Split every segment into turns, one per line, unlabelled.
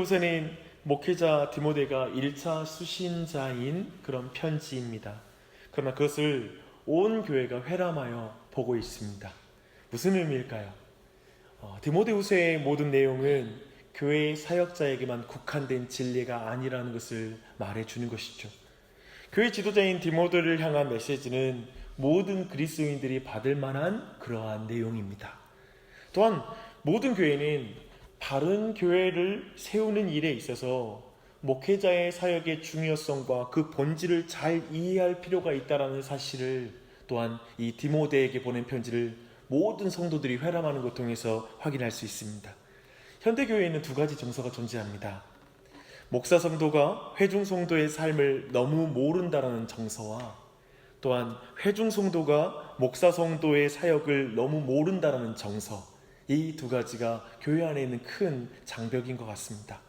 디모데후서는 목회자 디모데가 1차 수신자인 그런 편지입니다. 그러나 그것을 온 교회가 회람하여 보고 있습니다. 무슨 의미일까요? 디모데후서의 모든 내용은 교회의 사역자에게만 국한된 진리가 아니라는 것을 말해주는 것이죠. 교회 지도자인 디모데를 향한 메시지는 모든 그리스도인들이 받을 만한 그러한 내용입니다. 또한 모든 교회는 바른 교회를 세우는 일에 있어서 목회자의 사역의 중요성과 그 본질을 잘 이해할 필요가 있다는 사실을 또한 이 디모데에게 보낸 편지를 모든 성도들이 회람하는 것을 통해서 확인할 수 있습니다. 현대교회에는 두 가지 정서가 존재합니다. 목사 성도가 회중 성도의 삶을 너무 모른다는 정서와 또한 회중 성도가 목사 성도의 사역을 너무 모른다는 정서, 이 두 가지가 교회 안에 있는 큰 장벽인 것 같습니다.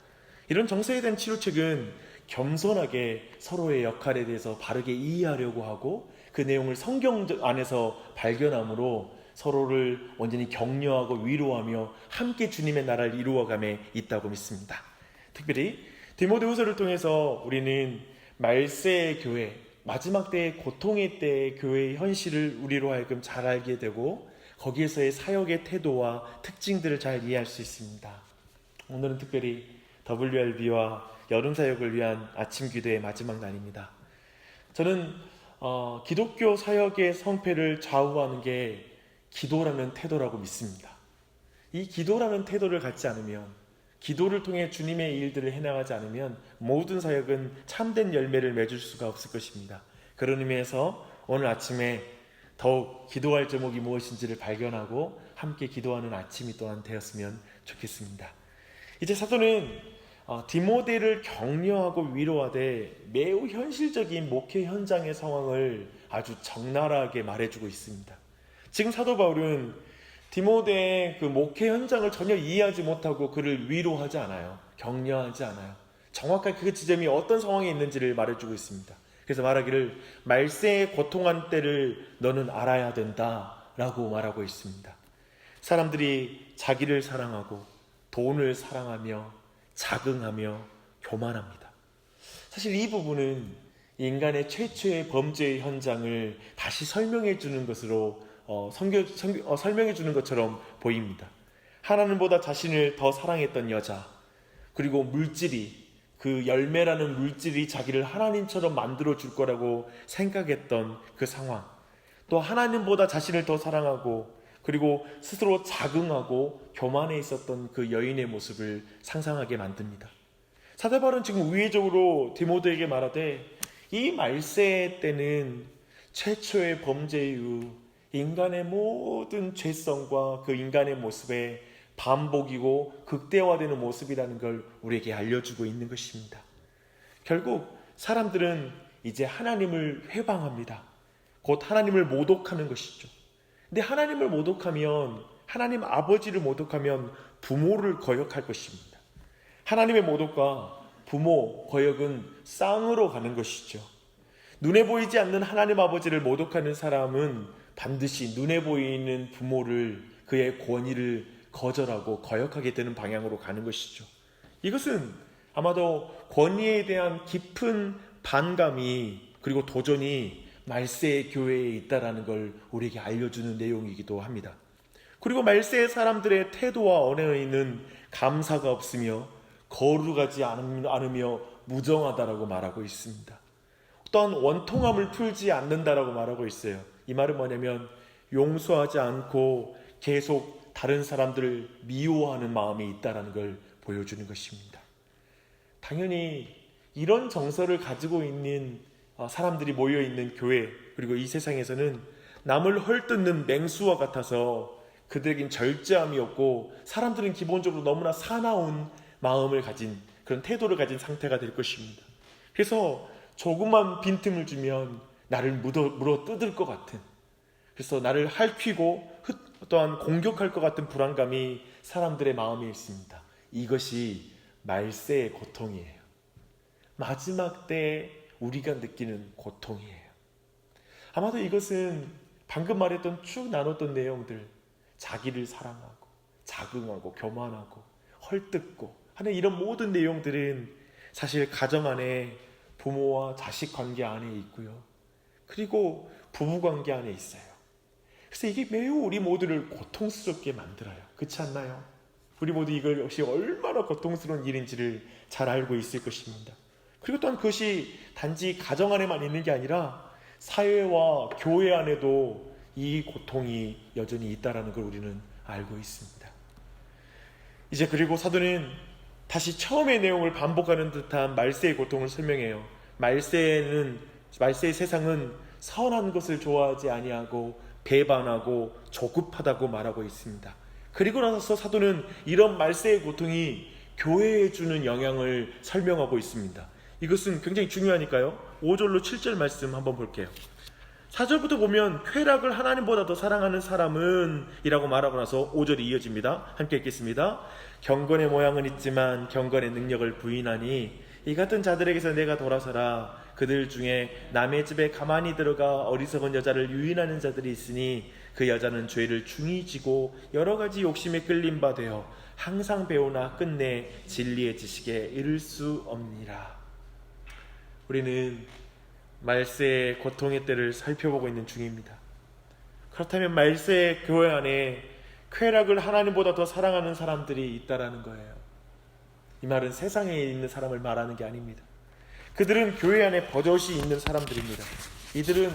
이런 정서에 대한 치료책은 겸손하게 서로의 역할에 대해서 바르게 이해하려고 하고 그 내용을 성경 안에서 발견함으로 서로를 온전히 격려하고 위로하며 함께 주님의 나라를 이루어감에 있다고 믿습니다. 특별히 디모데후서를 통해서 우리는 말세의 교회, 마지막 때의 고통의 때의 교회의 현실을 우리로 하여금 잘 알게 되고 거기에서의 사역의 태도와 특징들을 잘 이해할 수 있습니다. 오늘은 특별히 WRB와 여름사역을 위한 아침 기도의 마지막 날입니다. 저는 기독교 사역의 성패를 좌우하는 게 기도라는 태도라고 믿습니다. 이 기도라는 태도를 갖지 않으면, 기도를 통해 주님의 일들을 해나가지 않으면 모든 사역은 참된 열매를 맺을 수가 없을 것입니다. 그런 의미에서 오늘 아침에 더욱 기도할 제목이 무엇인지를 발견하고 함께 기도하는 아침이 또한 되었으면 좋겠습니다. 이제 사도는 디모데를 격려하고 위로하되 매우 현실적인 목회 현장의 상황을 아주 적나라하게 말해주고 있습니다. 지금 사도 바울은 디모데의 그 목회 현장을 전혀 이해하지 못하고 그를 위로하지 않아요. 격려하지 않아요. 정확하게 그 지점이 어떤 상황에 있는지를 말해주고 있습니다. 그래서 말하기를 말세의 고통한 때를 너는 알아야 된다 라고 말하고 있습니다. 사람들이 자기를 사랑하고 돈을 사랑하며 자긍하며 교만합니다. 사실 이 부분은 인간의 최초의 범죄의 현장을 다시 설명해 주는 것으로 설명해 주는 것처럼 보입니다. 하나님보다 자신을 더 사랑했던 여자, 그리고 물질이, 그 열매라는 물질이 자기를 하나님처럼 만들어 줄 거라고 생각했던 그 상황, 또 하나님보다 자신을 더 사랑하고 그리고 스스로 자긍하고 교만해 있었던 그 여인의 모습을 상상하게 만듭니다. 사도 바울은 지금 우회적으로 디모데에게 말하되 이 말세 때는 최초의 범죄 이후 인간의 모든 죄성과 그 인간의 모습의 반복이고 극대화되는 모습이라는 걸 우리에게 알려주고 있는 것입니다. 결국 사람들은 이제 하나님을 회방합니다. 곧 하나님을 모독하는 것이죠. 근데 하나님을 모독하면, 하나님 아버지를 모독하면 부모를 거역할 것입니다. 하나님의 모독과 부모 거역은 쌍으로 가는 것이죠. 눈에 보이지 않는 하나님 아버지를 모독하는 사람은 반드시 눈에 보이는 부모를, 그의 권위를 거절하고 거역하게 되는 방향으로 가는 것이죠. 이것은 아마도 권위에 대한 깊은 반감이 그리고 도전이 말세의 교회에 있다는 걸 우리에게 알려주는 내용이기도 합니다. 그리고 말세의 사람들의 태도와 언어에는 감사가 없으며 거룩하지 않으며 무정하다라고 말하고 있습니다. 또한 원통함을 풀지 않는다라고 말하고 있어요. 이 말은 뭐냐면 용서하지 않고 계속 다른 사람들을 미워하는 마음이 있다는 걸 보여주는 것입니다. 당연히 이런 정서를 가지고 있는 사람들이 모여있는 교회, 그리고 이 세상에서는 남을 헐뜯는 맹수와 같아서 그들에겐 절제함이 없고 사람들은 기본적으로 너무나 사나운 마음을 가진, 그런 태도를 가진 상태가 될 것입니다. 그래서 조금만 빈틈을 주면 나를 물어 뜯을 것 같은, 그래서 나를 핥히고 또한 공격할 것 같은 불안감이 사람들의 마음에 있습니다. 이것이 말세의 고통이에요. 마지막 때 우리가 느끼는 고통이에요. 아마도 이것은 방금 말했던 쭉 나눴던 내용들, 자기를 사랑하고 자긍하고 교만하고 헐뜯고 하는 이런 모든 내용들은 사실 가정 안에 부모와 자식 관계 안에 있고요. 그리고 부부 관계 안에 있어요. 그래서 이게 매우 우리 모두를 고통스럽게 만들어요. 그렇지 않나요? 우리 모두 이걸 역시 얼마나 고통스러운 일인지를 잘 알고 있을 것입니다. 그리고 또한 그것이 단지 가정 안에만 있는 게 아니라 사회와 교회 안에도 이 고통이 여전히 있다는 걸 우리는 알고 있습니다. 이제 그리고 사도는 다시 처음의 내용을 반복하는 듯한 말세의 고통을 설명해요. 말세의 세상은 선한 것을 좋아하지 아니하고 배반하고 조급하다고 말하고 있습니다. 그리고 나서 사도는 이런 말세의 고통이 교회에 주는 영향을 설명하고 있습니다. 이것은 굉장히 중요하니까요. 5절로 7절 말씀 한번 볼게요. 4절부터 보면 쾌락을 하나님보다 더 사랑하는 사람은 이라고 말하고 나서 5절이 이어집니다. 함께 읽겠습니다. 경건의 모양은 있지만 경건의 능력을 부인하니 이 같은 자들에게서 내가 돌아서라. 그들 중에 남의 집에 가만히 들어가 어리석은 여자를 유인하는 자들이 있으니 그 여자는 죄를 중히 지고 여러 가지 욕심에 끌린 바 되어 항상 배우나 끝내 진리의 지식에 이를 수 없니라. 우리는 말세의 고통의 때를 살펴보고 있는 중입니다. 그렇다면 말세의 교회 안에 쾌락을 하나님보다 더 사랑하는 사람들이 있다라는 거예요. 이 말은 세상에 있는 사람을 말하는 게 아닙니다. 그들은 교회 안에 버젓이 있는 사람들입니다. 이들은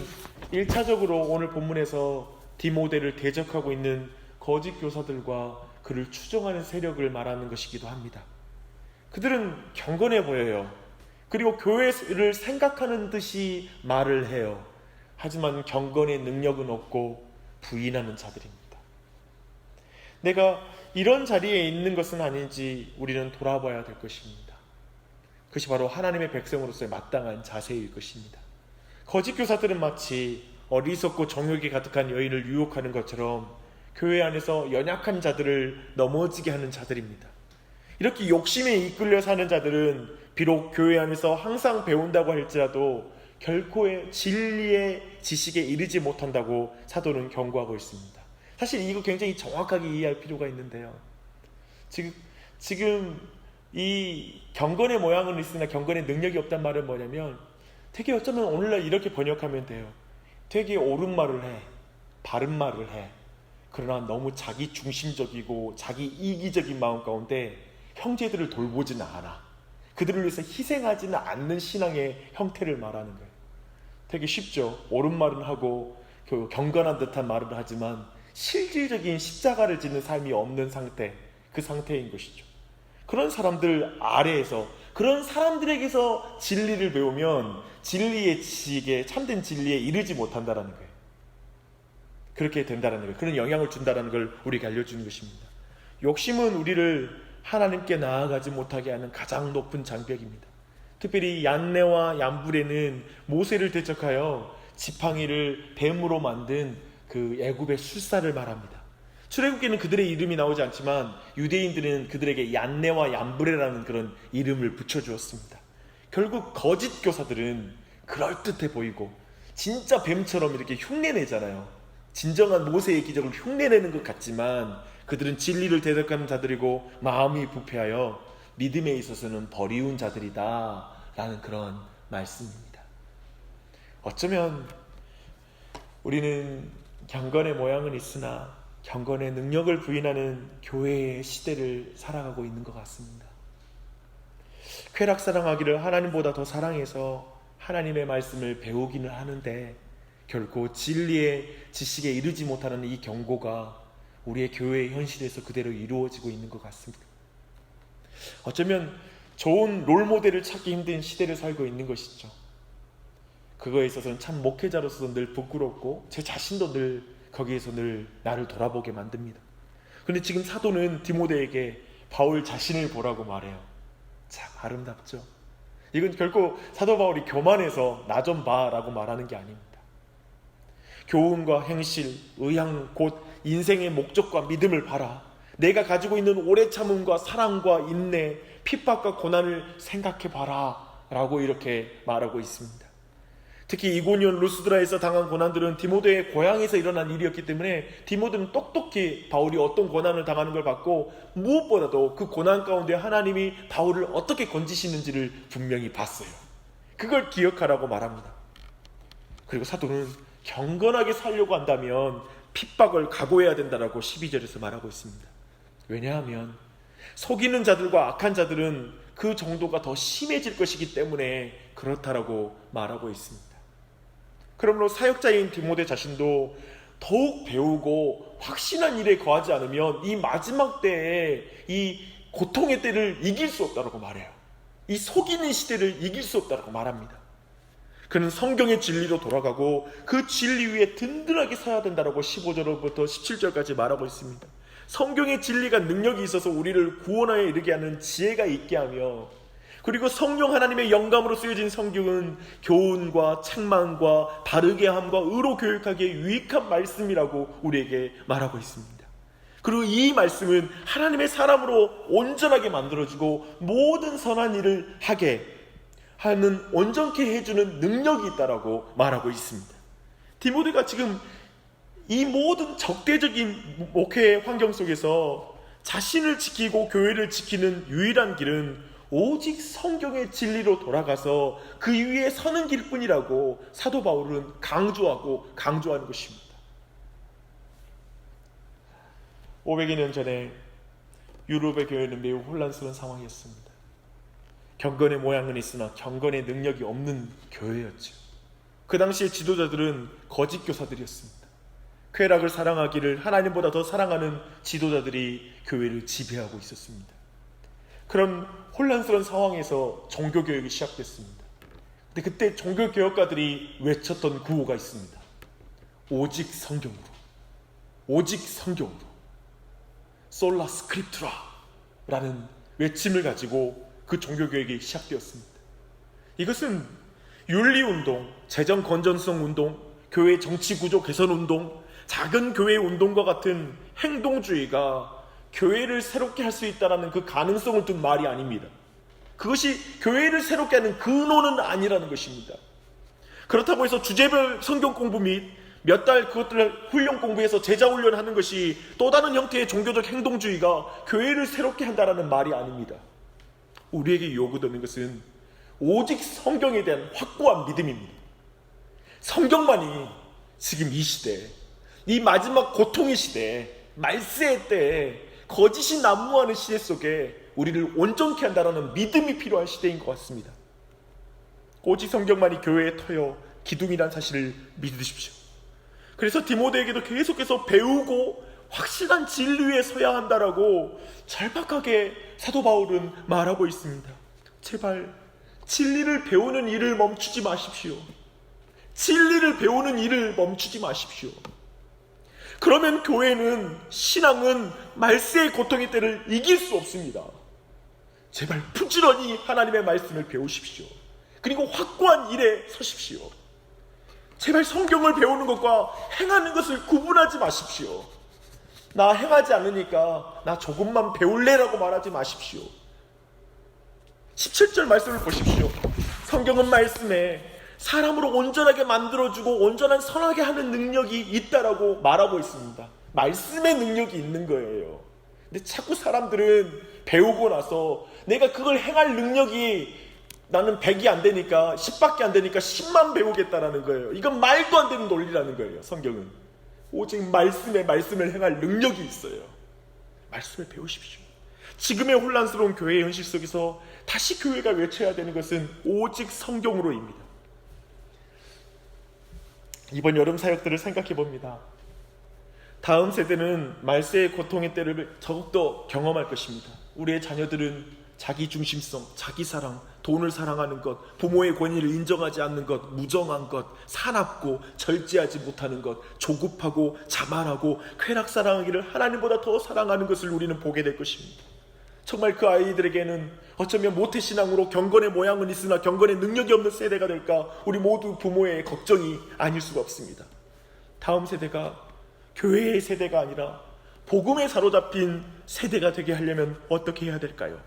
1차적으로 오늘 본문에서 디모데를 대적하고 있는 거짓 교사들과 그를 추종하는 세력을 말하는 것이기도 합니다. 그들은 경건해 보여요. 그리고 교회를 생각하는 듯이 말을 해요. 하지만 경건의 능력은 없고 부인하는 자들입니다. 내가 이런 자리에 있는 것은 아닌지 우리는 돌아봐야 될 것입니다. 그것이 바로 하나님의 백성으로서의 마땅한 자세일 것입니다. 거짓 교사들은 마치 어리석고 정욕이 가득한 여인을 유혹하는 것처럼 교회 안에서 연약한 자들을 넘어지게 하는 자들입니다. 이렇게 욕심에 이끌려 사는 자들은 비록 교회 안에서 항상 배운다고 할지라도 결코의 진리의 지식에 이르지 못한다고 사도는 경고하고 있습니다. 사실 이거 굉장히 정확하게 이해할 필요가 있는데요. 지금 이 경건의 모양은 있으나 경건의 능력이 없단 말은 뭐냐면 되게 어쩌면 오늘날 이렇게 번역하면 돼요. 되게 옳은 말을 해, 바른 말을 해. 그러나 너무 자기 중심적이고 자기 이기적인 마음 가운데 형제들을 돌보지는 않아. 그들을 위해서 희생하지는 않는 신앙의 형태를 말하는 거예요. 되게 쉽죠. 옳은 말은 하고 경건한 듯한 말을 하지만 실질적인 십자가를 지는 삶이 없는 상태, 그 상태인 것이죠. 그런 사람들 아래에서, 그런 사람들에게서 진리를 배우면 진리의 지식에, 참된 진리에 이르지 못한다는 거예요. 그렇게 된다는 거예요. 그런 영향을 준다는 걸 우리가 알려주는 것입니다. 욕심은 우리를 하나님께 나아가지 못하게 하는 가장 높은 장벽입니다. 특별히 얀네와 얀불에는 모세를 대적하여 지팡이를 뱀으로 만든 그 애굽의 술사를 말합니다. 출애굽기는 그들의 이름이 나오지 않지만 유대인들은 그들에게 얀네와 얀불에라는 그런 이름을 붙여주었습니다. 결국 거짓 교사들은 그럴듯해 보이고 진짜 뱀처럼 이렇게 흉내내잖아요. 진정한 모세의 기적을 흉내내는 것 같지만 그들은 진리를 대적하는 자들이고 마음이 부패하여 믿음에 있어서는 버리운 자들이다 라는 그런 말씀입니다. 어쩌면 우리는 경건의 모양은 있으나 경건의 능력을 부인하는 교회의 시대를 살아가고 있는 것 같습니다. 쾌락 사랑하기를 하나님보다 더 사랑해서 하나님의 말씀을 배우기는 하는데 결코 진리의 지식에 이르지 못하는 이 경고가 우리의 교회의 현실에서 그대로 이루어지고 있는 것 같습니다. 어쩌면 좋은 롤모델을 찾기 힘든 시대를 살고 있는 것이죠. 그거에 있어서는 참 목회자로서 늘 부끄럽고 제 자신도 늘 거기에서 늘 나를 돌아보게 만듭니다. 그런데 지금 사도는 디모데에게 바울 자신을 보라고 말해요. 참 아름답죠. 이건 결코 사도 바울이 교만해서 나 좀 봐라고 말하는 게 아닙니다. 교훈과 행실, 의향, 곧 인생의 목적과 믿음을 봐라. 내가 가지고 있는 오래 참음과 사랑과 인내, 핍박과 고난을 생각해 봐라 라고 이렇게 말하고 있습니다. 특히 이고니온 루스드라에서 당한 고난들은 디모데의 고향에서 일어난 일이었기 때문에 디모데는 똑똑히 바울이 어떤 고난을 당하는 걸 봤고, 무엇보다도 그 고난 가운데 하나님이 바울을 어떻게 건지시는지를 분명히 봤어요. 그걸 기억하라고 말합니다. 그리고 사도는 경건하게 살려고 한다면 핍박을 각오해야 된다라고 12절에서 말하고 있습니다. 왜냐하면 속이는 자들과 악한 자들은 그 정도가 더 심해질 것이기 때문에 그렇다라고 말하고 있습니다. 그러므로 사역자인 디모데 자신도 더욱 배우고 확신한 일에 거하지 않으면 이 마지막 때에 이 고통의 때를 이길 수 없다고 말해요. 이 속이는 시대를 이길 수 없다고 말합니다. 그는 성경의 진리로 돌아가고 그 진리 위에 든든하게 서야 된다고 15절부터 17절까지 말하고 있습니다. 성경의 진리가 능력이 있어서 우리를 구원하여 이르게 하는 지혜가 있게 하며, 그리고 성령 하나님의 영감으로 쓰여진 성경은 교훈과 책망과 바르게 함과 의로 교육하기에 유익한 말씀이라고 우리에게 말하고 있습니다. 그리고 이 말씀은 하나님의 사람으로 온전하게 만들어주고 모든 선한 일을 하게 하는 온전케 해주는 능력이 있다라고 말하고 있습니다. 디모데가 지금 이 모든 적대적인 목회 환경 속에서 자신을 지키고 교회를 지키는 유일한 길은 오직 성경의 진리로 돌아가서 그 위에 서는 길뿐이라고 사도 바울은 강조하는 것입니다. 500여 년 전에 유럽의 교회는 매우 혼란스러운 상황이었습니다. 경건의 모양은 있으나 경건의 능력이 없는 교회였죠. 그 당시의 지도자들은 거짓 교사들이었습니다. 쾌락을 사랑하기를 하나님보다 더 사랑하는 지도자들이 교회를 지배하고 있었습니다. 그런 혼란스러운 상황에서 종교개혁이 시작됐습니다. 근데 그때 종교개혁가들이 외쳤던 구호가 있습니다. 오직 성경으로, 오직 성경으로, 솔라 스크립투라 라는 외침을 가지고 그 종교개혁이 시작되었습니다. 이것은 윤리운동, 재정 건전성 운동, 교회 정치구조 개선 운동, 작은 교회 운동과 같은 행동주의가 교회를 새롭게 할 수 있다는 그 가능성을 둔 말이 아닙니다. 그것이 교회를 새롭게 하는 근원은 아니라는 것입니다. 그렇다고 해서 주제별 성경 공부 및 몇 달 그것들을 훈련 공부해서 제자 훈련하는 것이 또 다른 형태의 종교적 행동주의가 교회를 새롭게 한다는 말이 아닙니다. 우리에게 요구되는 것은 오직 성경에 대한 확고한 믿음입니다. 성경만이 지금 이 시대, 이 마지막 고통의 시대, 말세의 때에 거짓이 난무하는 시대 속에 우리를 온전케 한다는 믿음이 필요한 시대인 것 같습니다. 오직 성경만이 교회의 터여 기둥이란 사실을 믿으십시오. 그래서 디모데에게도 계속해서 배우고 확실한 진리에 서야 한다라고 절박하게 사도 바울은 말하고 있습니다. 제발 진리를 배우는 일을 멈추지 마십시오. 진리를 배우는 일을 멈추지 마십시오. 그러면 교회는, 신앙은 말세의 고통의 때를 이길 수 없습니다. 제발 부지런히 하나님의 말씀을 배우십시오. 그리고 확고한 일에 서십시오. 제발 성경을 배우는 것과 행하는 것을 구분하지 마십시오. 나 행하지 않으니까 나 조금만 배울래라고 말하지 마십시오. 17절 말씀을 보십시오. 성경은 말씀에 사람으로 온전하게 만들어주고 온전한 선하게 하는 능력이 있다라고 말하고 있습니다. 말씀의 능력이 있는 거예요. 근데 자꾸 사람들은 배우고 나서 내가 그걸 행할 능력이 나는 100이 안 되니까 10밖에 안 되니까 10만 배우겠다라는 거예요. 이건 말도 안 되는 논리라는 거예요. 성경은 오직 말씀을 행할 능력이 있어요. 말씀을 배우십시오. 지금의 혼란스러운 교회의 현실 속에서 다시 교회가 외쳐야 되는 것은 오직 성경으로입니다. 이번 여름 사역들을 생각해 봅니다. 다음 세대는 말세의 고통의 때를 더욱더 경험할 것입니다. 우리의 자녀들은 자기중심성, 자기사랑, 돈을 사랑하는 것, 부모의 권위를 인정하지 않는 것, 무정한 것, 사납고 절제하지 못하는 것, 조급하고 자만하고 쾌락사랑하기를 하나님보다 더 사랑하는 것을 우리는 보게 될 것입니다. 정말 그 아이들에게는 어쩌면 모태신앙으로 경건의 모양은 있으나 경건의 능력이 없는 세대가 될까, 우리 모두 부모의 걱정이 아닐 수가 없습니다. 다음 세대가 교회의 세대가 아니라 복음에 사로잡힌 세대가 되게 하려면 어떻게 해야 될까요?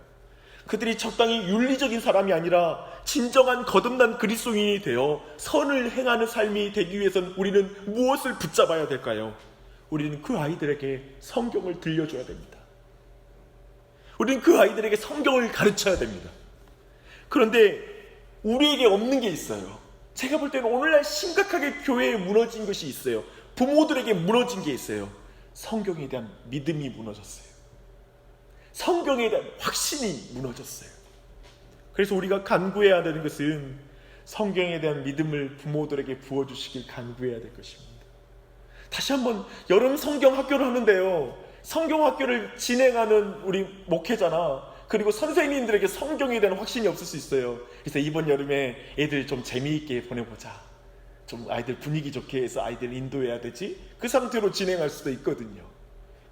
그들이 적당히 윤리적인 사람이 아니라 진정한 거듭난 그리스도인이 되어 선을 행하는 삶이 되기 위해서는 우리는 무엇을 붙잡아야 될까요? 우리는 그 아이들에게 성경을 들려줘야 됩니다. 우리는 그 아이들에게 성경을 가르쳐야 됩니다. 그런데 우리에게 없는 게 있어요. 제가 볼 때는 오늘날 심각하게 교회에 무너진 것이 있어요. 부모들에게 무너진 게 있어요. 성경에 대한 믿음이 무너졌어요. 성경에 대한 확신이 무너졌어요. 그래서 우리가 간구해야 되는 것은 성경에 대한 믿음을 부모들에게 부어주시길 간구해야 될 것입니다. 다시 한번 여름 성경 학교를 하는데요, 성경 학교를 진행하는 우리 목회자나 그리고 선생님들에게 성경에 대한 확신이 없을 수 있어요. 그래서 이번 여름에 애들 좀 재미있게 보내보자, 좀 아이들 분위기 좋게 해서 아이들 인도해야 되지, 그 상태로 진행할 수도 있거든요.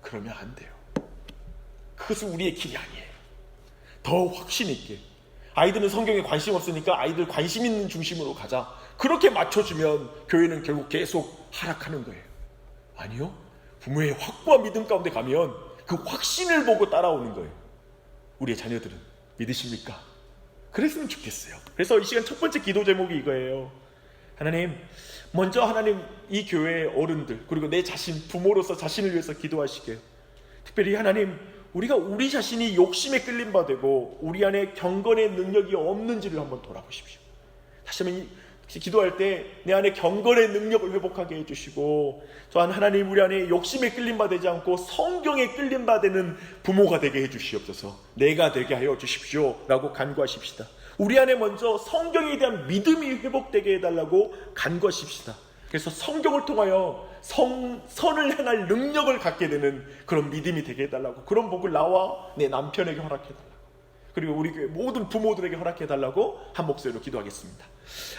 그러면 안 돼요. 그것은 우리의 길이 아니에요. 더 확신 있게, 아이들은 성경에 관심 없으니까 아이들 관심 있는 중심으로 가자, 그렇게 맞춰주면 교회는 결국 계속 하락하는 거예요. 아니요, 부모의 확고한 믿음 가운데 가면 그 확신을 보고 따라오는 거예요. 우리의 자녀들은 믿으십니까? 그랬으면 좋겠어요. 그래서 이 시간 첫 번째 기도 제목이 이거예요. 하나님, 먼저 하나님 이 교회의 어른들, 그리고 내 자신, 부모로서 자신을 위해서 기도하시게요. 특별히 하나님, 우리가 우리 자신이 욕심에 끌림 바되고 우리 안에 경건의 능력이 없는지를 한번 돌아보십시오. 다시 한번 기도할 때 내 안에 경건의 능력을 회복하게 해주시고, 또한 하나님, 우리 안에 욕심에 끌림 바되지 않고 성경에 끌림 바되는 부모가 되게 해주시옵소서. 내가 되게 하여 주십시오 라고 간구하십시다. 우리 안에 먼저 성경에 대한 믿음이 회복되게 해달라고 간구하십시다. 그래서 성경을 통하여 선을 행할 능력을 갖게 되는 그런 믿음이 되게 해달라고, 그런 복을 나와 내 남편에게 허락해달라고, 그리고 우리 교회 모든 부모들에게 허락해달라고 한 목소리로 기도하겠습니다.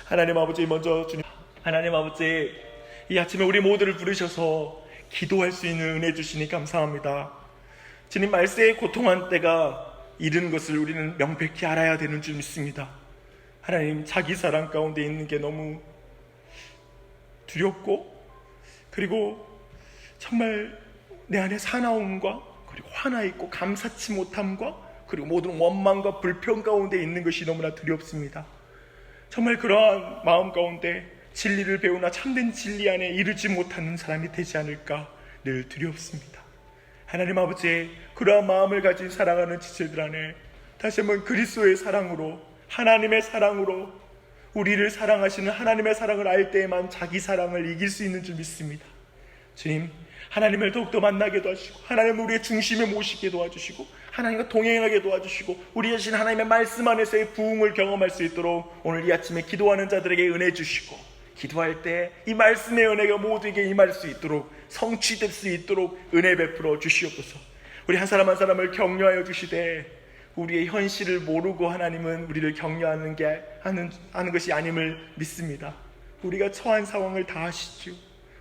하나님 아버지, 먼저 주님, 하나님 아버지, 이 아침에 우리 모두를 부르셔서 기도할 수 있는 은혜 주시니 감사합니다. 주님, 말세에 고통한 때가 이른 것을 우리는 명백히 알아야 되는 줄 믿습니다. 하나님, 자기 사랑 가운데 있는 게 너무 두렵고, 그리고 정말 내 안에 사나움과 그리고 화나 있고 감사치 못함과 그리고 모든 원망과 불평 가운데 있는 것이 너무나 두렵습니다. 정말 그러한 마음 가운데 진리를 배우나 참된 진리 안에 이르지 못하는 사람이 되지 않을까 늘 두렵습니다. 하나님 아버지, 그러한 마음을 가진 사랑하는 지체들 안에 다시 한번 그리스도의 사랑으로, 하나님의 사랑으로, 우리를 사랑하시는 하나님의 사랑을 알 때에만 자기 사랑을 이길 수 있는 줄 믿습니다. 주님, 하나님을 더욱더 만나게 도와주시고, 하나님을 우리의 중심에 모시게 도와주시고, 하나님과 동행하게 도와주시고, 우리 자신 하나님의 말씀 안에서의 부흥을 경험할 수 있도록 오늘 이 아침에 기도하는 자들에게 은혜 주시고, 기도할 때 이 말씀의 은혜가 모두에게 임할 수 있도록, 성취될 수 있도록 은혜 베풀어 주시옵소서. 우리 한 사람 한 사람을 격려하여 주시되, 우리의 현실을 모르고 하나님은 우리를 격려하는 게 하는 것이 아님을 믿습니다. 우리가 처한 상황을 다 아시죠.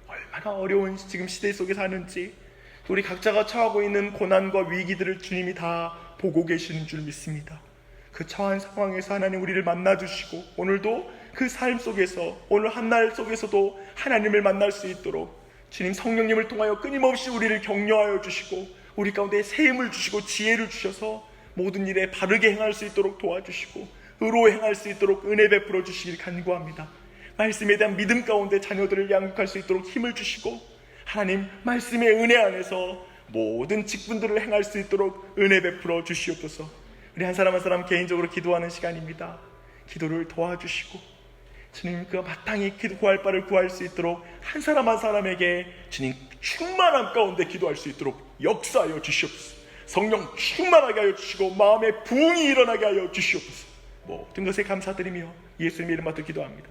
얼마나 어려운 지금 시대 속에 사는지, 우리 각자가 처하고 있는 고난과 위기들을 주님이 다 보고 계시는 줄 믿습니다. 그 처한 상황에서 하나님 우리를 만나주시고, 오늘도 그 삶 속에서, 오늘 한날 속에서도 하나님을 만날 수 있도록 주님 성령님을 통하여 끊임없이 우리를 격려하여 주시고, 우리 가운데 새 힘을 주시고 지혜를 주셔서 모든 일에 바르게 행할 수 있도록 도와주시고, 의로 행할 수 있도록 은혜 베풀어 주시길 간구합니다. 말씀에 대한 믿음 가운데 자녀들을 양육할 수 있도록 힘을 주시고, 하나님 말씀의 은혜 안에서 모든 직분들을 행할 수 있도록 은혜 베풀어 주시옵소서. 우리 한 사람 한 사람 개인적으로 기도하는 시간입니다. 기도를 도와주시고, 주님 그 마땅히 구할 바를 구할 수 있도록 한 사람 한 사람에게 주님 충만함 가운데 기도할 수 있도록 역사하여 주시옵소서. 성령 충만하게 하여 주시고 마음에 부흥이 일어나게 하여 주시옵소서. 모든 것에 감사드리며 예수님의 이름으로 기도합니다.